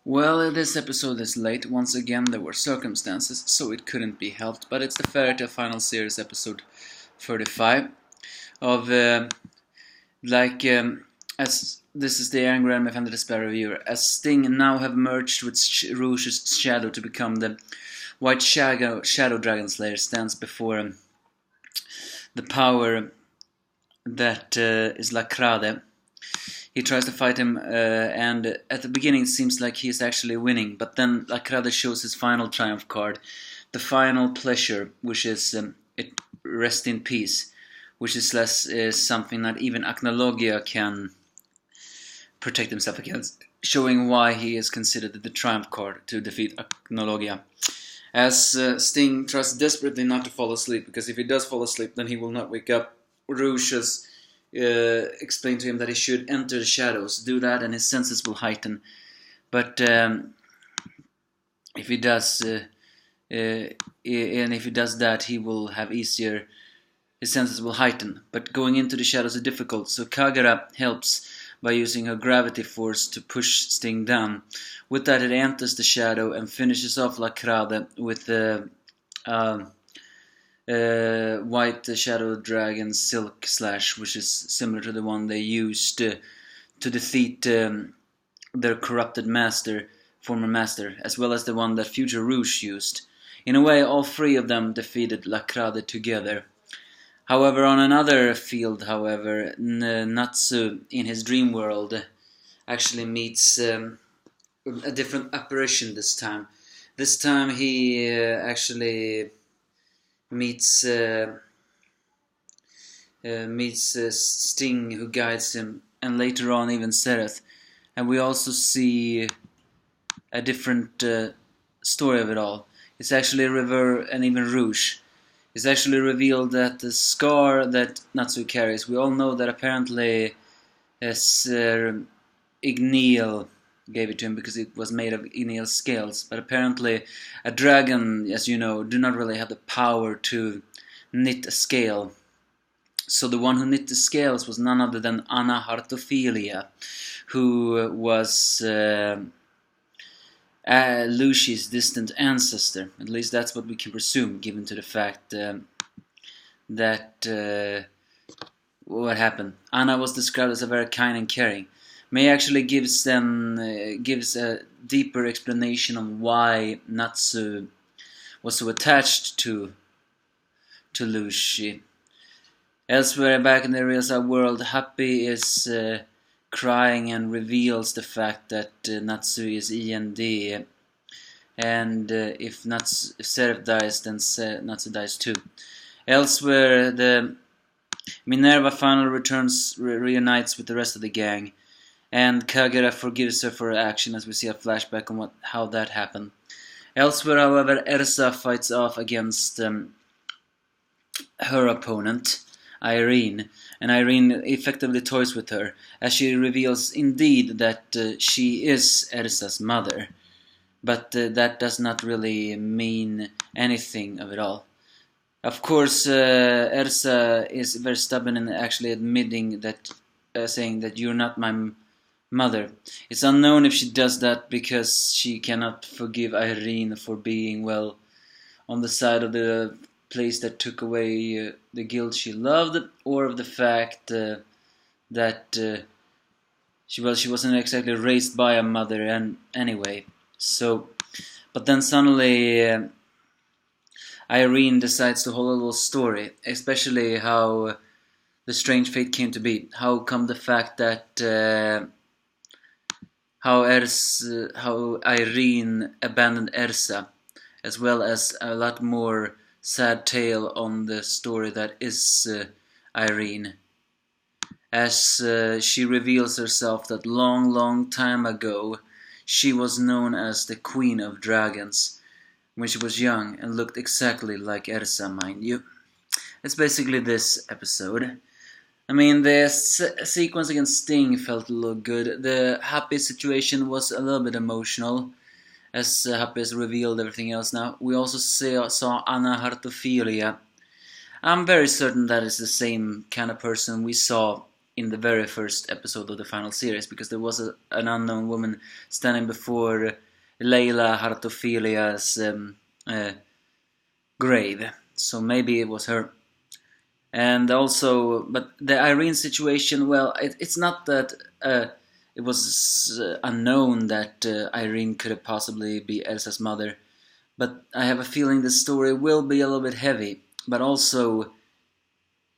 Well, this episode is late. Once again, there were circumstances, so it couldn't be helped. But it's the Fairy Tale Final Series episode 35 of as this is the Aaron Graham Fan the Despair reviewer. As Sting now have merged with Rouge's shadow to become the White Shadow Dragon Slayer stands before the power that is Larcrade. He tries to fight him, and at the beginning it seems like he is actually winning, but then Larcrade shows his final triumph card, the final pleasure, which is rest in peace, which is something that even Acnologia can protect himself against, showing why he is considered the triumph card to defeat Acnologia. As Sting tries desperately not to fall asleep, because if he does fall asleep, then he will not wake up. Rouge has explained to him that he should enter the shadows, do that, and his senses will heighten. But if he does, and if he does that, he will have easier. His senses will heighten. But going into the shadows is difficult, so Kagura helps by using her gravity force to push Sting down. With that, it enters the shadow and finishes off Larcrade with the White Shadow Dragon Silk Slash, which is similar to the one they used to defeat their corrupted former master, as well as the one that Future Rouge used. In a way, all three of them defeated Larcrade together. However, on another field, Natsu in his dream world actually meets a different apparition this time. This time he actually meets Sting, who guides him, and later on even Sereth. And we also see a different story of it all. It's actually River and even Rouge. It's actually revealed that the scar that Natsu carries, we all know that apparently Igneal gave it to him because it was made of Igneal scales, but apparently a dragon, as you know, do not really have the power to knit a scale. So the one who knit the scales was none other than Anna Hartophilia, who was Lucy's distant ancestor. At least that's what we can presume, given to the fact that what happened. Anna was described as a very kind and caring. May actually gives a deeper explanation on why Natsu was so attached to Lucy. Elsewhere, back in the Erza world, Happy is crying and reveals the fact that Natsu is END, and if Seraph dies, then Natsu dies too. Elsewhere, the Minerva finally reunites with the rest of the gang, and Kagura forgives her for her action, as we see a flashback on how that happened. Elsewhere, however, Erza fights off against her opponent, Irene, and Irene effectively toys with her, as she reveals indeed that she is Erza's mother. But that does not really mean anything of it all. Of course, Erza is very stubborn in actually admitting that, saying that you're not my mother. It's unknown if she does that because she cannot forgive Irene for being, well, on the side of the place that took away the guild she loved, or of the fact that she wasn't exactly raised by a mother, and anyway. So, but then suddenly Irene decides to hold a little story, especially how the strange fate came to be. How come the fact that how Irene abandoned Erza, as well as a lot more sad tale on the story that is Irene, as she reveals herself that long time ago she was known as the Queen of Dragons when she was young and looked exactly like Erza, mind you. It's basically this episode. I mean, the sequence against Sting felt a little good. The Happy situation was a little bit emotional, as Happy has revealed everything else now. We also saw Anna Hartophilia. I'm very certain that is the same kind of person we saw in the very first episode of the final series, because there was an unknown woman standing before Layla Hartophilia's grave. So maybe it was her. And also, but the Irene situation, well, it's not that it was unknown that Irene could have possibly be Erza's mother, but I have a feeling the story will be a little bit heavy. But also,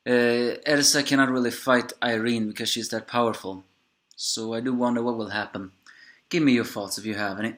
Erza cannot really fight Irene because she's that powerful. So I do wonder what will happen. Give me your thoughts if you have any.